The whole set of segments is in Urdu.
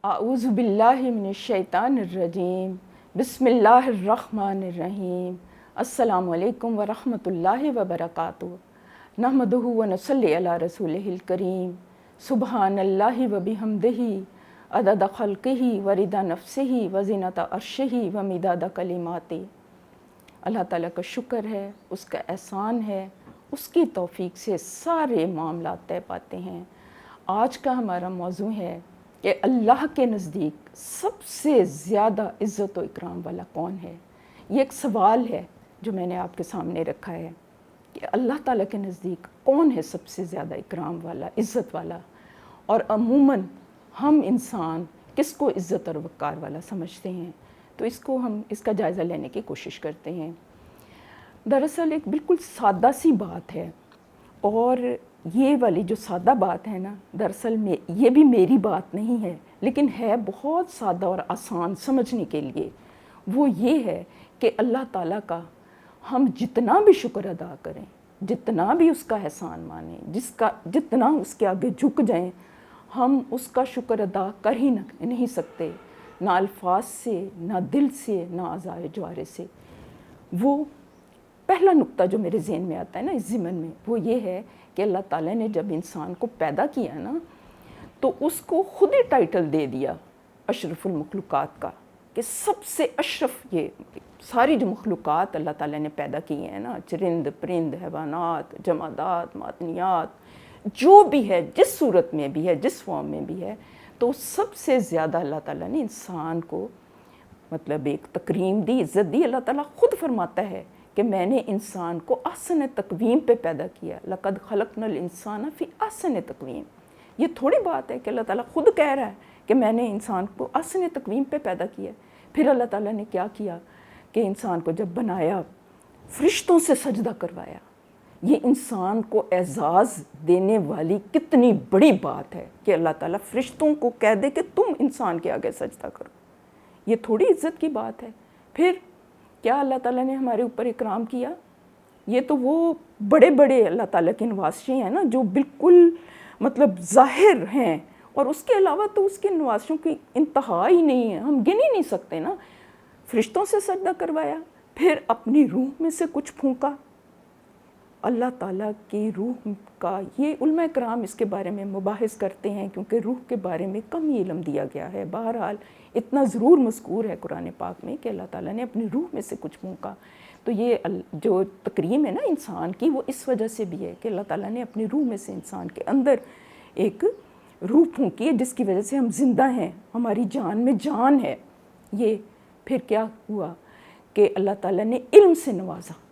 اعوذ باللہ من الشیطان الرجیم بسم اللہ الرحمن الرحیم السلام علیکم ورحمۃ اللہ وبرکاتہ نحمدہ ونصلی علی رسولہ الکریم سبحان اللہ وبحمدہ عدد خلقہ ورضا نفسہ وزینۃ عرشہ ومداد کلماتہ۔ اللہ تعالیٰ کا شکر ہے، اس کا احسان ہے، اس کی توفیق سے سارے معاملات طے پاتے ہیں۔ آج کا ہمارا موضوع ہے کہ اللہ کے نزدیک سب سے زیادہ عزت و اکرام والا کون ہے۔ یہ ایک سوال ہے جو میں نے آپ کے سامنے رکھا ہے کہ اللہ تعالیٰ کے نزدیک کون ہے سب سے زیادہ اکرام والا، عزت والا، اور عموماً ہم انسان کس کو عزت اور وقار والا سمجھتے ہیں۔ تو ہم اس کا جائزہ لینے کی کوشش کرتے ہیں۔ دراصل ایک بالکل سادہ سی بات ہے، اور یہ والی جو سادہ بات ہے نا، دراصل یہ بھی میری بات نہیں ہے، لیکن ہے بہت سادہ اور آسان سمجھنے کے لیے۔ وہ یہ ہے کہ اللہ تعالیٰ کا ہم جتنا بھی شکر ادا کریں، جتنا بھی اس کا احسان مانیں، جتنا اس کے آگے جھک جائیں، ہم اس کا شکر ادا کر ہی نہیں سکتے، نہ الفاظ سے، نہ دل سے، نہ اعضائے جوارح سے۔ وہ پہلا نقطہ جو میرے ذہن میں آتا ہے نا اس ضمن میں، وہ یہ ہے کہ اللہ تعالیٰ نے جب انسان کو پیدا کیا نا، تو اس کو خود ہی ٹائٹل دے دیا اشرف المخلوقات کا، کہ سب سے اشرف یہ ساری جو مخلوقات اللہ تعالیٰ نے پیدا کی ہیں نا، چرند پرند، حیوانات، جمادات، معدنیات، جو بھی ہے، جس صورت میں بھی ہے، جس فارم میں بھی ہے، تو سب سے زیادہ اللہ تعالیٰ نے انسان کو مطلب ایک تکریم دی، عزت دی۔ اللہ تعالیٰ خود فرماتا ہے کہ میں نے انسان کو احسن تقویم پہ پیدا کیا، لقد خلقنا الانسان فی احسن تقویم۔ یہ تھوڑی بات ہے کہ اللہ تعالیٰ خود کہہ رہا ہے کہ میں نے انسان کو احسن تقویم پہ پیدا کیا۔ پھر اللہ تعالیٰ نے کیا کیا کہ انسان کو جب بنایا، فرشتوں سے سجدہ کروایا۔ یہ انسان کو اعزاز دینے والی کتنی بڑی بات ہے کہ اللہ تعالیٰ فرشتوں کو کہہ دے کہ تم انسان کے آگے سجدہ کرو۔ یہ تھوڑی عزت کی بات ہے۔ پھر کیا اللہ تعالیٰ نے ہمارے اوپر اکرام کیا؟ یہ تو وہ بڑے بڑے اللہ تعالیٰ کے نوازشیں ہیں نا، جو بالکل مطلب ظاہر ہیں، اور اس کے علاوہ تو اس کے نوازشوں کی انتہا ہی نہیں ہے، ہم گن ہی نہیں سکتے نا۔ فرشتوں سے سجدہ کروایا، پھر اپنی روح میں سے کچھ پھونکا۔ اللہ تعالیٰ کی روح کا یہ علماء کرام اس کے بارے میں مباحث کرتے ہیں، کیونکہ روح کے بارے میں کم ہی علم دیا گیا ہے۔ بہرحال اتنا ضرور مذکور ہے قرآن پاک میں کہ اللہ تعالیٰ نے اپنی روح میں سے کچھ پھونکا۔ تو یہ جو تکریم ہے نا انسان کی، وہ اس وجہ سے بھی ہے کہ اللہ تعالیٰ نے اپنی روح میں سے انسان کے اندر ایک روح پھونکی ہے، جس کی وجہ سے ہم زندہ ہیں، ہماری جان میں جان ہے۔ یہ پھر کیا ہوا کہ اللہ تعالیٰ نے علم سے نوازا۔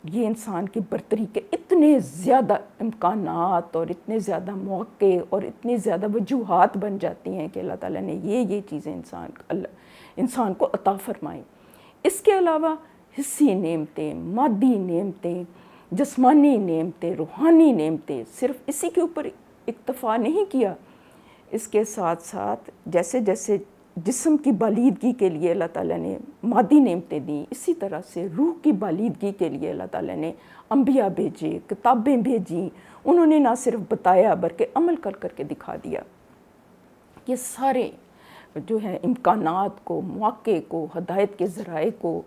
یہ انسان کی برتری کے اتنے زیادہ امکانات اور اتنے زیادہ مواقع اور اتنی زیادہ وجوہات بن جاتی ہیں کہ اللہ تعالیٰ نے یہ چیزیں انسان کو عطا فرمائیں۔ اس کے علاوہ حسی نعمتیں، مادی نعمتیں، جسمانی نعمتیں، روحانی نعمتیں، صرف اسی کے اوپر اکتفا نہیں کیا۔ اس کے ساتھ ساتھ جیسے جیسے جسم کی بالیدگی کے لیے اللہ تعالیٰ نے مادی نعمتیں دیں، اسی طرح سے روح کی بالیدگی کے لیے اللہ تعالیٰ نے انبیاء بھیجے، کتابیں بھیجیں۔ انہوں نے نہ صرف بتایا بلکہ عمل کر کر کے دکھا دیا۔ یہ سارے جو ہے امکانات کو، مواقع کو، ہدایت کے ذرائع کو،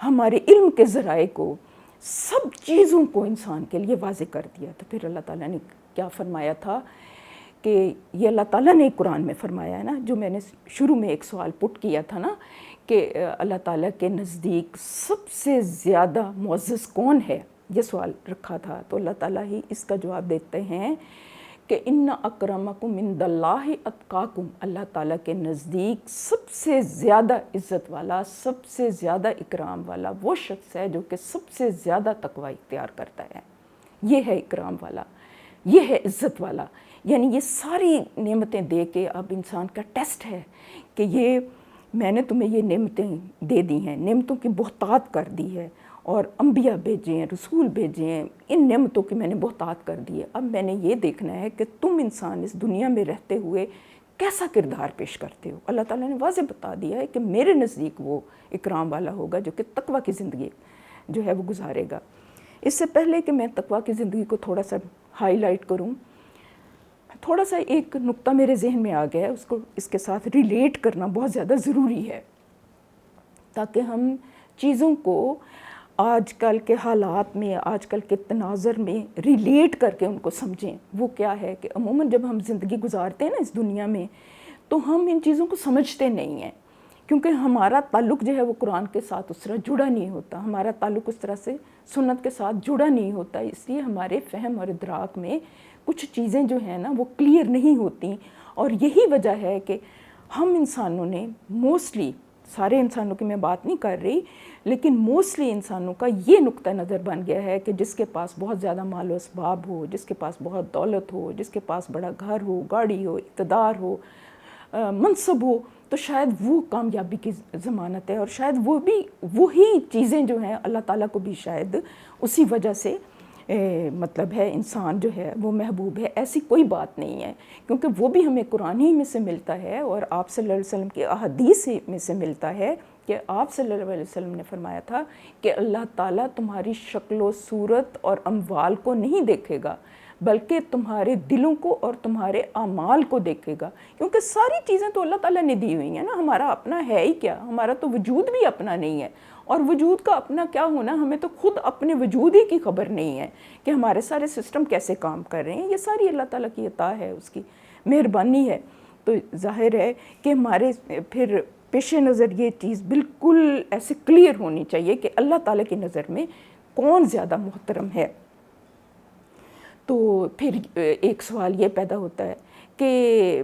ہمارے علم کے ذرائع کو، سب چیزوں کو انسان کے لیے واضح کر دیا۔ تو پھر اللہ تعالیٰ نے کیا فرمایا تھا کہ یہ اللہ تعالیٰ نے قرآن میں فرمایا ہے نا، جو میں نے شروع میں ایک سوال پٹ کیا تھا نا کہ اللہ تعالیٰ کے نزدیک سب سے زیادہ معزز کون ہے، یہ سوال رکھا تھا۔ تو اللہ تعالیٰ ہی اس کا جواب دیتے ہیں کہ ان اکرمکم عند اللہ اتقاکم۔ اللہ تعالیٰ کے نزدیک سب سے زیادہ عزت والا، سب سے زیادہ اکرام والا وہ شخص ہے جو کہ سب سے زیادہ تقوی اختیار کرتا ہے۔ یہ ہے اکرام والا، یہ ہے عزت والا۔ یعنی یہ ساری نعمتیں دے کے اب انسان کا ٹیسٹ ہے کہ یہ میں نے تمہیں یہ نعمتیں دے دی ہیں، نعمتوں کی بہتات کر دی ہے، اور انبیاء بھیجے ہیں، رسول بھیجے ہیں، ان نعمتوں کی میں نے بہتات کر دی ہے۔ اب میں نے یہ دیکھنا ہے کہ تم انسان اس دنیا میں رہتے ہوئے کیسا کردار پیش کرتے ہو۔ اللہ تعالیٰ نے واضح بتا دیا ہے کہ میرے نزدیک وہ اکرام والا ہوگا جو کہ تقویٰ کی زندگی جو ہے وہ گزارے گا۔ اس سے پہلے کہ میں تقویٰ کی زندگی کو تھوڑا سا ہائی لائٹ کروں، تھوڑا سا ایک نقطہ میرے ذہن میں آ گیا ہے، اس کو اس کے ساتھ ریلیٹ کرنا بہت زیادہ ضروری ہے تاکہ ہم چیزوں کو آج کل کے حالات میں، آج کل کے تناظر میں ریلیٹ کر کے ان کو سمجھیں۔ وہ کیا ہے کہ عموماً جب ہم زندگی گزارتے ہیں نا اس دنیا میں، تو ہم ان چیزوں کو سمجھتے نہیں ہیں، کیونکہ ہمارا تعلق جو ہے وہ قرآن کے ساتھ اس طرح جڑا نہیں ہوتا، ہمارا تعلق اس طرح سے سنت کے ساتھ جڑا نہیں ہوتا، اس لیے ہمارے فہم اور ادراک میں کچھ چیزیں جو ہیں نا وہ کلیئر نہیں ہوتی۔ اور یہی وجہ ہے کہ ہم انسانوں نے موسٹلی، سارے انسانوں کی میں بات نہیں کر رہی، لیکن موسٹلی انسانوں کا یہ نقطہ نظر بن گیا ہے کہ جس کے پاس بہت زیادہ مال و اسباب ہو، جس کے پاس بہت دولت ہو، جس کے پاس بڑا گھر ہو، گاڑی ہو، اقتدار ہو، منصب ہو، تو شاید وہ کامیابی کی ضمانت ہے، اور شاید وہ بھی وہی چیزیں جو ہیں اللہ تعالیٰ کو بھی شاید اسی وجہ سے مطلب ہے انسان جو ہے وہ محبوب ہے۔ ایسی کوئی بات نہیں ہے، کیونکہ وہ بھی ہمیں قرآن ہی میں سے ملتا ہے اور آپ صلی اللہ علیہ وسلم کی احادیث میں سے ملتا ہے کہ آپ صلی اللہ علیہ وسلم نے فرمایا تھا کہ اللہ تعالیٰ تمہاری شکل و صورت اور اموال کو نہیں دیکھے گا، بلکہ تمہارے دلوں کو اور تمہارے اعمال کو دیکھے گا، کیونکہ ساری چیزیں تو اللہ تعالیٰ نے دی ہوئی ہیں نا، ہمارا اپنا ہے ہی کیا، ہمارا تو وجود بھی اپنا نہیں ہے، اور وجود کا اپنا کیا ہونا، ہمیں تو خود اپنے وجود ہی کی خبر نہیں ہے کہ ہمارے سارے سسٹم کیسے کام کر رہے ہیں۔ یہ ساری اللہ تعالیٰ کی عطا ہے، اس کی مہربانی ہے۔ تو ظاہر ہے کہ ہمارے پھر پیش نظر یہ چیز بالکل ایسے کلیئر ہونی چاہیے کہ اللہ تعالیٰ کی نظر میں کون زیادہ محترم ہے۔ تو پھر ایک سوال یہ پیدا ہوتا ہے کہ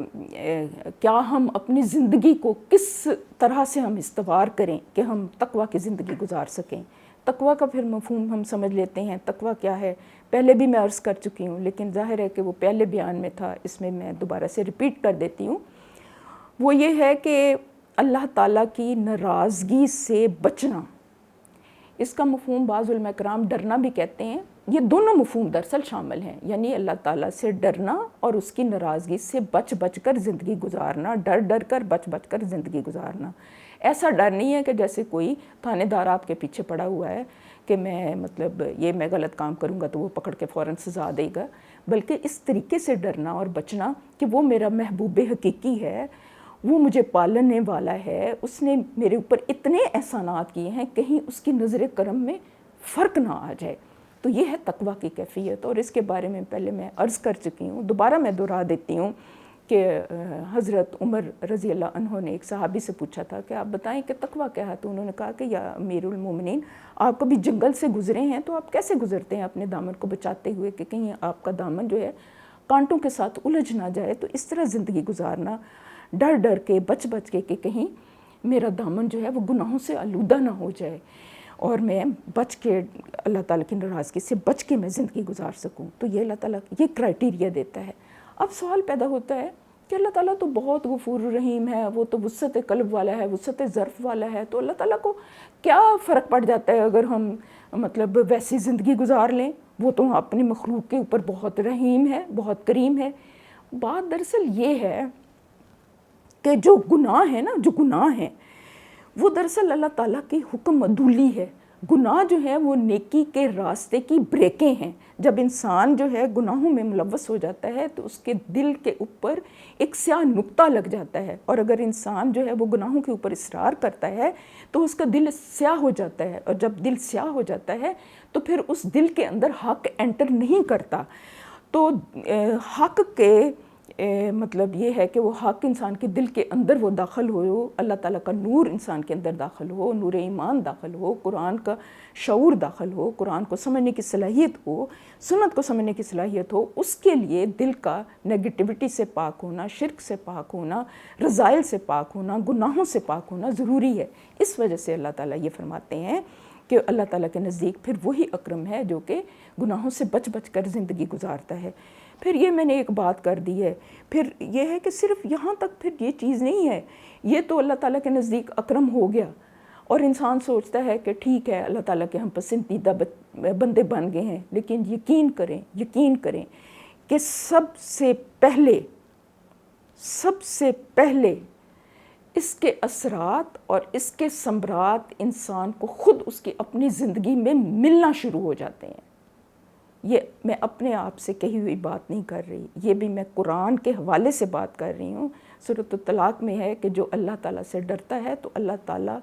کیا ہم اپنی زندگی کو کس طرح سے ہم استوار کریں کہ ہم تقویٰ کی زندگی گزار سکیں۔ تقویٰ کا پھر مفہوم ہم سمجھ لیتے ہیں، تقویٰ کیا ہے پہلے بھی میں عرض کر چکی ہوں، لیکن ظاہر ہے کہ وہ پہلے بیان میں تھا، اس میں میں دوبارہ سے ریپیٹ کر دیتی ہوں۔ وہ یہ ہے کہ اللہ تعالیٰ کی ناراضگی سے بچنا، اس کا مفہوم بعض علماء کرام ڈرنا بھی کہتے ہیں۔ یہ دونوں مفہوم دراصل شامل ہیں، یعنی اللہ تعالیٰ سے ڈرنا اور اس کی ناراضگی سے بچ بچ کر زندگی گزارنا، ڈر ڈر کر بچ بچ کر زندگی گزارنا۔ ایسا ڈر نہیں ہے کہ جیسے کوئی تھانے دار آپ کے پیچھے پڑا ہوا ہے کہ میں مطلب یہ میں غلط کام کروں گا تو وہ پکڑ کے فوراً سزا دے گا، بلکہ اس طریقے سے ڈرنا اور بچنا کہ وہ میرا محبوب حقیقی ہے، وہ مجھے پالنے والا ہے، اس نے میرے اوپر اتنے احسانات کیے ہیں، کہیں اس کی نظر کرم میں فرق نہ آ جائے۔ تو یہ ہے تقویٰ کی کیفیت، اور اس کے بارے میں پہلے میں عرض کر چکی ہوں، دوبارہ میں دہرا دیتی ہوں کہ حضرت عمر رضی اللہ عنہ نے ایک صحابی سے پوچھا تھا کہ آپ بتائیں کہ تقویٰ کیا ہے، تو انہوں نے کہا کہ یا امیر المومنین، آپ کبھی جنگل سے گزرے ہیں تو آپ کیسے گزرتے ہیں اپنے دامن کو بچاتے ہوئے کہ کہیں آپ کا دامن جو ہے کانٹوں کے ساتھ الجھ نہ جائے؟ تو اس طرح زندگی گزارنا، ڈر ڈر کے بچ بچ کے کہ کہیں میرا دامن جو ہے وہ گناہوں سے آلودہ نہ ہو جائے اور میں بچ کے اللہ تعالیٰ کی ناراضگی سے بچ کے میں زندگی گزار سکوں۔ تو یہ اللہ تعالیٰ یہ کرائٹیریا دیتا ہے۔ اب سوال پیدا ہوتا ہے کہ اللہ تعالیٰ تو بہت غفور رحیم ہے، وہ تو وسعت قلب والا ہے، وسعت ظرف والا ہے، تو اللہ تعالیٰ کو کیا فرق پڑ جاتا ہے اگر ہم مطلب ویسی زندگی گزار لیں؟ وہ تو اپنی مخلوق کے اوپر بہت رحیم ہے، بہت کریم ہے۔ بات دراصل یہ ہے کہ جو گناہ ہے نا، جو گناہ ہیں وہ دراصل اللہ تعالیٰ کی حکم عدولی ہے۔ گناہ جو ہے وہ نیکی کے راستے کی بریکیں ہیں۔ جب انسان جو ہے گناہوں میں ملوث ہو جاتا ہے تو اس کے دل کے اوپر ایک سیاہ نقطہ لگ جاتا ہے، اور اگر انسان جو ہے وہ گناہوں کے اوپر اصرار کرتا ہے تو اس کا دل سیاہ ہو جاتا ہے، اور جب دل سیاہ ہو جاتا ہے تو پھر اس دل کے اندر حق انٹر نہیں کرتا۔ تو حق کے مطلب یہ ہے کہ وہ حق انسان کے دل کے اندر وہ داخل ہو، اللہ تعالیٰ کا نور انسان کے اندر داخل ہو، نور ایمان داخل ہو، قرآن کا شعور داخل ہو، قرآن کو سمجھنے کی صلاحیت ہو، سنت کو سمجھنے کی صلاحیت ہو۔ اس کے لیے دل کا نیگیٹیوٹی سے پاک ہونا، شرک سے پاک ہونا، رذائل سے پاک ہونا، گناہوں سے پاک ہونا ضروری ہے۔ اس وجہ سے اللہ تعالیٰ یہ فرماتے ہیں کہ اللہ تعالیٰ کے نزدیک پھر وہی اکرم ہے جو کہ گناہوں سے بچ بچ کر زندگی گزارتا ہے۔ پھر یہ میں نے ایک بات کر دی ہے، پھر یہ ہے کہ صرف یہاں تک پھر یہ چیز نہیں ہے، یہ تو اللہ تعالیٰ کے نزدیک اکرم ہو گیا، اور انسان سوچتا ہے کہ ٹھیک ہے اللہ تعالیٰ کے ہم پسندیدہ بندے بن گئے ہیں، لیکن یقین کریں کہ سب سے پہلے اس کے اثرات اور اس کے ثمرات انسان کو خود اس کی اپنی زندگی میں ملنا شروع ہو جاتے ہیں۔ یہ میں اپنے آپ سے کہی ہوئی بات نہیں کر رہی، یہ بھی میں قرآن کے حوالے سے بات کر رہی ہوں۔ سورۃ الطلاق میں ہے کہ جو اللہ تعالیٰ سے ڈرتا ہے تو اللہ تعالیٰ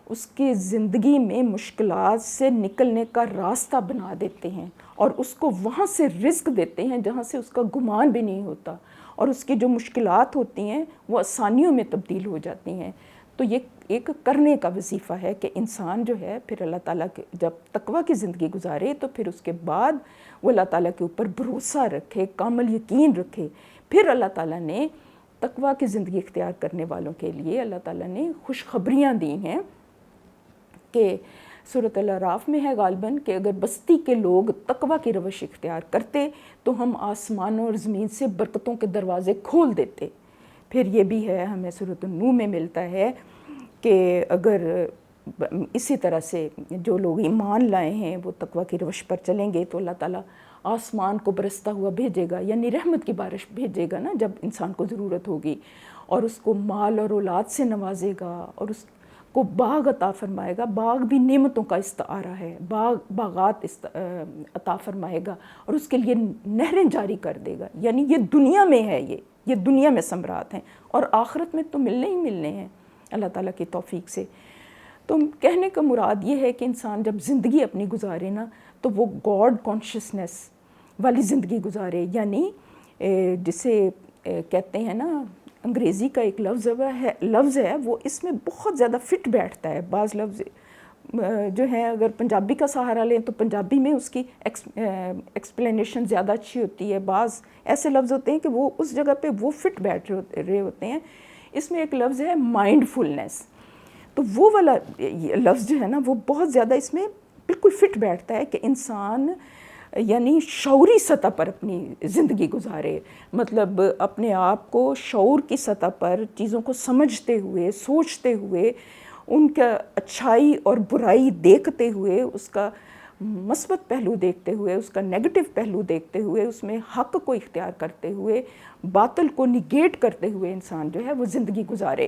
اس کی زندگی میں مشکلات سے نکلنے کا راستہ بنا دیتے ہیں، اور اس کو وہاں سے رزق دیتے ہیں جہاں سے اس کا گمان بھی نہیں ہوتا، اور اس کی جو مشکلات ہوتی ہیں وہ آسانیوں میں تبدیل ہو جاتی ہیں۔ تو یہ ایک کرنے کا وظیفہ ہے کہ انسان جو ہے پھر اللہ تعالیٰ کے جب تقویٰ کی زندگی گزارے تو پھر اس کے بعد وہ اللہ تعالیٰ کے اوپر بھروسہ رکھے، کامل یقین رکھے۔ پھر اللہ تعالیٰ نے تقویٰ کی زندگی اختیار کرنے والوں کے لیے اللہ تعالیٰ نے خوشخبریاں دی ہیں کہ سورۃ الاعراف میں ہے غالباً کہ اگر بستی کے لوگ تقویٰ کی روش اختیار کرتے تو ہم آسمانوں اور زمین سے برکتوں کے دروازے کھول دیتے۔ پھر یہ بھی ہے ہمیں سورۃ النور میں ملتا ہے کہ اگر اسی طرح سے جو لوگ ایمان لائے ہیں وہ تقویٰ کی روش پر چلیں گے تو اللہ تعالیٰ آسمان کو برستا ہوا بھیجے گا، یعنی رحمت کی بارش بھیجے گا نا جب انسان کو ضرورت ہوگی، اور اس کو مال اور اولاد سے نوازے گا، اور اس کو باغ عطا فرمائے گا۔ باغ بھی نعمتوں کا استعارہ ہے، باغات عطا فرمائے گا، اور اس کے لیے نہریں جاری کر دے گا۔ یعنی یہ دنیا میں ہے، یہ دنیا میں ثمرات ہیں، اور آخرت میں تو ملنے ہی ملنے ہیں اللہ تعالیٰ کی توفیق سے۔ تو کہنے کا مراد یہ ہے کہ انسان جب زندگی اپنی گزارے نا تو وہ گاڈ کانشیسنس والی زندگی گزارے، یعنی جسے کہتے ہیں نا انگریزی کا ایک لفظ ہے وہ اس میں بہت زیادہ فٹ بیٹھتا ہے۔ بعض لفظ جو ہیں اگر پنجابی کا سہارا لیں تو پنجابی میں اس کی ایکسپلینیشن زیادہ اچھی ہوتی ہے، بعض ایسے لفظ ہوتے ہیں کہ وہ اس جگہ پہ وہ فٹ بیٹھ رہے ہوتے ہیں۔ اس میں ایک لفظ ہے مائنڈ فلنس، تو وہ والا لفظ جو ہے نا وہ بہت زیادہ اس میں بالکل فٹ بیٹھتا ہے کہ انسان یعنی شعوری سطح پر اپنی زندگی گزارے، مطلب اپنے آپ کو شعور کی سطح پر چیزوں کو سمجھتے ہوئے، سوچتے ہوئے، ان کا اچھائی اور برائی دیکھتے ہوئے، اس کا مثبت پہلو دیکھتے ہوئے، اس کا نیگیٹو پہلو دیکھتے ہوئے، اس میں حق کو اختیار کرتے ہوئے، باطل کو نگیٹ کرتے ہوئے انسان جو ہے وہ زندگی گزارے،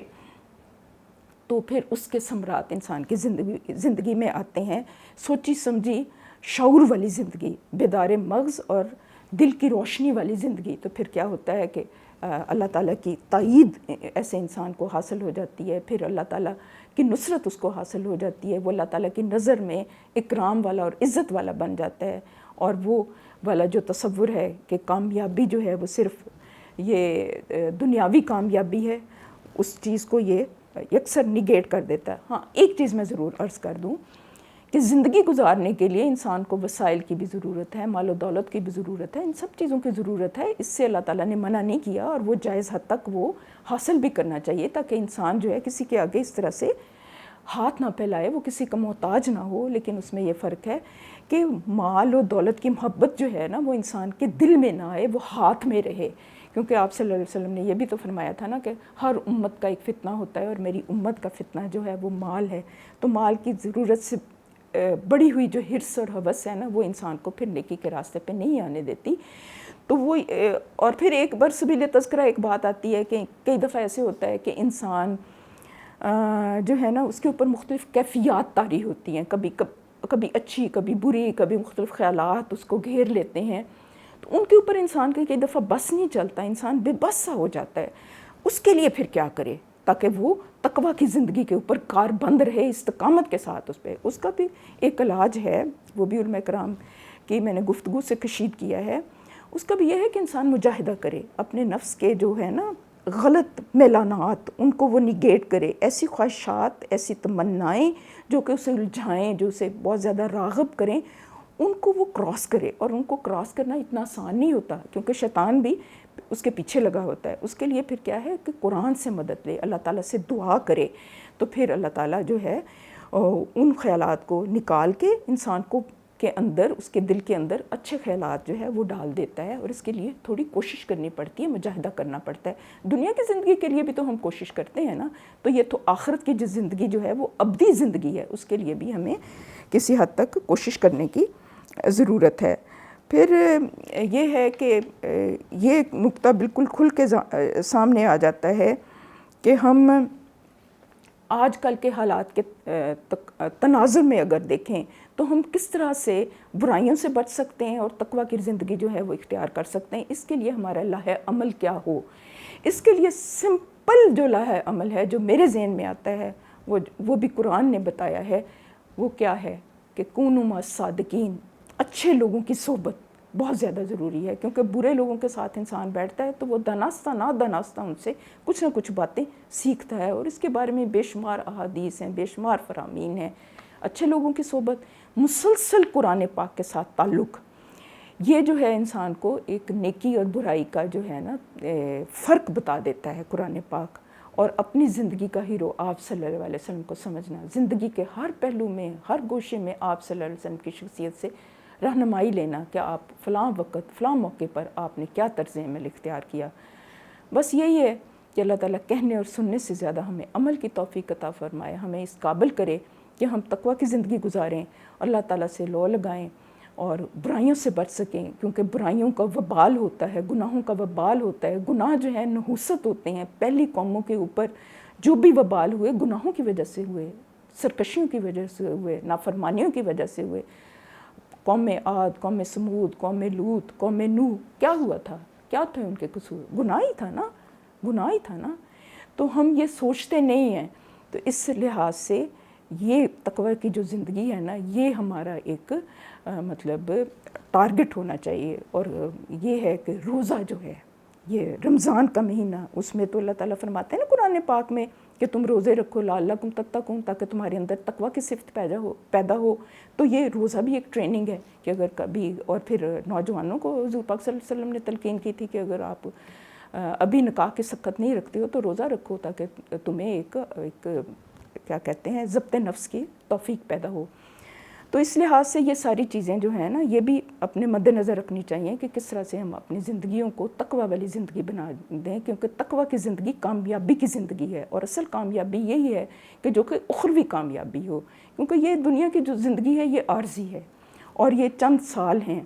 تو پھر اس کے ثمرات انسان کی زندگی میں آتے ہیں۔ سوچی سمجھی شعور والی زندگی، بیدار مغز اور دل کی روشنی والی زندگی، تو پھر کیا ہوتا ہے کہ اللہ تعالیٰ کی تائید ایسے انسان کو حاصل ہو جاتی ہے، پھر اللہ تعالیٰ کی نصرت اس کو حاصل ہو جاتی ہے، وہ اللہ تعالیٰ کی نظر میں اکرام والا اور عزت والا بن جاتا ہے، اور وہ والا جو تصور ہے کہ کامیابی جو ہے وہ صرف یہ دنیاوی کامیابی ہے، اس چیز کو یہ یکسر نگیٹ کر دیتا ہے۔ ہاں ایک چیز میں ضرور عرض کر دوں کہ زندگی گزارنے کے لیے انسان کو وسائل کی بھی ضرورت ہے، مال و دولت کی بھی ضرورت ہے، ان سب چیزوں کی ضرورت ہے، اس سے اللہ تعالیٰ نے منع نہیں کیا، اور وہ جائز حد تک وہ حاصل بھی کرنا چاہیے تاکہ انسان جو ہے کسی کے آگے اس طرح سے ہاتھ نہ پھیلائے، وہ کسی کا محتاج نہ ہو۔ لیکن اس میں یہ فرق ہے کہ مال و دولت کی محبت جو ہے نا وہ انسان کے دل میں نہ آئے، وہ ہاتھ میں رہے، کیونکہ آپ صلی اللہ علیہ وسلم نے یہ بھی تو فرمایا تھا نا کہ ہر امت کا ایک فتنہ ہوتا ہے، اور میری امت کا فتنہ جو ہے وہ مال ہے۔ تو مال کی ضرورت سے بڑی ہوئی جو حرص اور ہوس ہے نا وہ انسان کو پھر نیکی کے راستے پہ نہیں آنے دیتی۔ تو وہ اور پھر ایک برسبیل تذکرہ ایک بات آتی ہے کہ کئی دفعہ ایسے ہوتا ہے کہ انسان جو ہے نا اس کے اوپر مختلف کیفیات طاری ہوتی ہیں، کبھی اچھی، کبھی بری، کبھی مختلف خیالات اس کو گھیر لیتے ہیں، تو ان کے اوپر انسان کا کئی دفعہ بس نہیں چلتا، انسان بے بس سا ہو جاتا ہے۔ اس کے لیے پھر کیا کرے تاکہ وہ تقویٰ کی زندگی کے اوپر کاربند رہے استقامت کے ساتھ؟ اس کا بھی ایک علاج ہے، وہ بھی علماء کرام کی میں نے گفتگو سے کشید کیا ہے۔ اس کا بھی یہ ہے کہ انسان مجاہدہ کرے، اپنے نفس کے جو ہے نا غلط میلانات ان کو وہ نگیٹ کرے، ایسی خواہشات، ایسی تمنائیں جو کہ اسے الجھائیں، جو اسے بہت زیادہ راغب کریں، ان کو وہ کراس کرے۔ اور ان کو کراس کرنا اتنا آسان نہیں ہوتا کیونکہ شیطان بھی اس کے پیچھے لگا ہوتا ہے۔ اس کے لیے پھر کیا ہے کہ قرآن سے مدد لے، اللہ تعالیٰ سے دعا کرے، تو پھر اللہ تعالیٰ جو ہے ان خیالات کو نکال کے انسان کو کے اندر، اس کے دل کے اندر اچھے خیالات جو ہے وہ ڈال دیتا ہے، اور اس کے لیے تھوڑی کوشش کرنی پڑتی ہے، مجاہدہ کرنا پڑتا ہے۔ دنیا کی زندگی کے لیے بھی تو ہم کوشش کرتے ہیں نا، تو یہ تو آخرت کی جو زندگی جو ہے وہ ابدی زندگی ہے، اس کے لیے بھی ہمیں کسی حد تک کوشش کرنے کی ضرورت ہے۔ پھر یہ ہے کہ یہ نقطہ بالکل کھل کے سامنے آ جاتا ہے کہ ہم آج کل کے حالات کے تناظر میں اگر دیکھیں تو ہم کس طرح سے برائیوں سے بچ سکتے ہیں اور تقویٰ کی زندگی جو ہے وہ اختیار کر سکتے ہیں، اس کے لیے ہمارا لائحہ عمل کیا ہو۔ اس کے لیے سمپل جو لائحہ عمل ہے جو میرے ذہن میں آتا ہے وہ بھی قرآن نے بتایا ہے، وہ کیا ہے کہ کونوا مع الصادقین، اچھے لوگوں کی صحبت بہت زیادہ ضروری ہے، کیونکہ برے لوگوں کے ساتھ انسان بیٹھتا ہے تو وہ دانستہ نہ دانستہ ان سے کچھ نہ کچھ باتیں سیکھتا ہے، اور اس کے بارے میں بے شمار احادیث ہیں، بے شمار فرامین ہیں۔ اچھے لوگوں کی صحبت، مسلسل قرآن پاک کے ساتھ تعلق، یہ جو ہے انسان کو ایک نیکی اور برائی کا جو ہے نا فرق بتا دیتا ہے قرآن پاک، اور اپنی زندگی کا ہیرو آپ صلی اللہ علیہ وسلم کو سمجھنا، زندگی کے ہر پہلو میں، ہر گوشے میں آپ صلی اللہ علیہ وسلم کی شخصیت سے رہنمائی لینا کہ آپ فلاں وقت فلاں موقع پر آپ نے کیا طرز عمل اختیار کیا۔ بس یہی ہے کہ اللہ تعالیٰ کہنے اور سننے سے زیادہ ہمیں عمل کی توفیق عطا فرمائے، ہمیں اس قابل کرے کہ ہم تقویٰ کی زندگی گزاریں، اللہ تعالیٰ سے لو لگائیں اور برائیوں سے بچ سکیں، کیونکہ برائیوں کا وبال ہوتا ہے، گناہوں کا وبال ہوتا ہے۔ گناہ جو ہے نحوست ہوتے ہیں، پہلی قوموں کے اوپر جو بھی وبال ہوئے گناہوں کی وجہ سے ہوئے، سرکشیوں کی وجہ سے ہوئے، نافرمانیوں کی وجہ سے ہوئے۔ قوم عاد، قوم سمود، قوم لوط، قوم نوح، کیا ہوا تھا؟ کیا تھے ان کے قصور؟ گناہ ہی تھا نا، گناہ ہی تھا نا۔ تو ہم یہ سوچتے نہیں ہیں، تو اس لحاظ سے یہ تقوی کی جو زندگی ہے نا، یہ ہمارا ایک مطلب ٹارگٹ ہونا چاہیے، اور یہ ہے کہ روزہ جو ہے، یہ رمضان کا مہینہ، اس میں تو اللہ تعالیٰ فرماتے ہیں نا قرآن پاک میں کہ تم روزے رکھو لعلکم تتقون، تاکہ تمہارے اندر تقویٰ کی صفت پیدا ہو۔ تو یہ روزہ بھی ایک ٹریننگ ہے کہ اگر کبھی، اور پھر نوجوانوں کو حضور پاک صلی اللہ علیہ وسلم نے تلقین کی تھی کہ اگر آپ ابھی نکاح کی سخت نہیں رکھتے ہو تو روزہ رکھو، تاکہ تمہیں ایک کیا کہتے ہیں ضبط نفس کی توفیق پیدا ہو۔ تو اس لحاظ سے یہ ساری چیزیں جو ہیں نا، یہ بھی اپنے مد نظر رکھنی چاہیے کہ کس طرح سے ہم اپنی زندگیوں کو تقویٰ والی زندگی بنا دیں، کیونکہ تقویٰ کی زندگی کامیابی کی زندگی ہے، اور اصل کامیابی یہی ہے کہ جو کہ اخروی کامیابی ہو، کیونکہ یہ دنیا کی جو زندگی ہے یہ عارضی ہے، اور یہ چند سال ہیں۔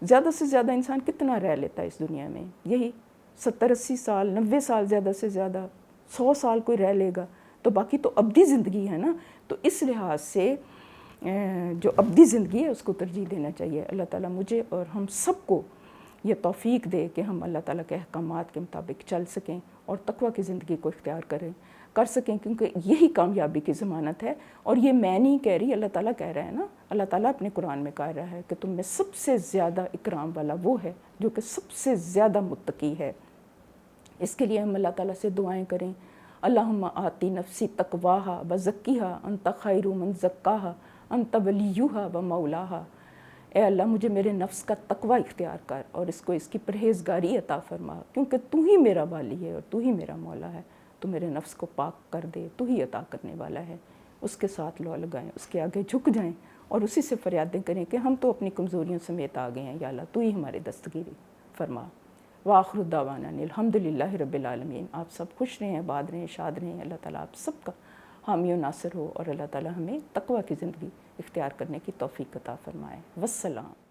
زیادہ سے زیادہ انسان کتنا رہ لیتا ہے اس دنیا میں؟ یہی 70-80 سال، 90 سال، زیادہ سے زیادہ 100 سال کوئی رہ لے گا، تو باقی تو ابدی زندگی ہے نا۔ تو اس لحاظ سے جو ابدی زندگی ہے اس کو ترجیح دینا چاہیے۔ اللہ تعالیٰ مجھے اور ہم سب کو یہ توفیق دے کہ ہم اللہ تعالیٰ کے احکامات کے مطابق چل سکیں اور تقویٰ کی زندگی کو اختیار کر سکیں، کیونکہ یہی کامیابی کی ضمانت ہے۔ اور یہ میں نہیں کہہ رہی، اللہ تعالیٰ کہہ رہا ہے نا، اللہ تعالیٰ اپنے قرآن میں کہہ رہا ہے کہ تم میں سب سے زیادہ اکرام والا وہ ہے جو کہ سب سے زیادہ متقی ہے۔ اس کے لیے ہم اللہ تعالیٰ سے دعائیں کریں، اللہم آتی نفسی تقواہا وزکیہا انت خیر من زکاہا انت ولیہا و مولاہا۔ اے اللہ مجھے میرے نفس کا تقوی اختیار کر اور اس کو اس کی پرہیزگاری عطا فرما، کیونکہ تو ہی میرا والی ہے اور تو ہی میرا مولا ہے۔ تو میرے نفس کو پاک کر دے، تو ہی عطا کرنے والا ہے۔ اس کے ساتھ لو لگائیں، اس کے آگے جھک جائیں اور اسی سے فریادیں کریں کہ ہم تو اپنی کمزوریوں سمیت آ گئے ہیں، یا اللہ تو ہی ہماری دستگیری فرما۔ وآخر دعوانا الحمدللہ رب العالمین۔ آپ سب خوش رہیں، آباد رہیں، شاد رہیں۔ اللہ تعالیٰ آپ سب کا حامی و ناصر ہو، اور اللہ تعالیٰ ہمیں تقویٰ کی زندگی اختیار کرنے کی توفیق عطا فرمائے۔ والسلام۔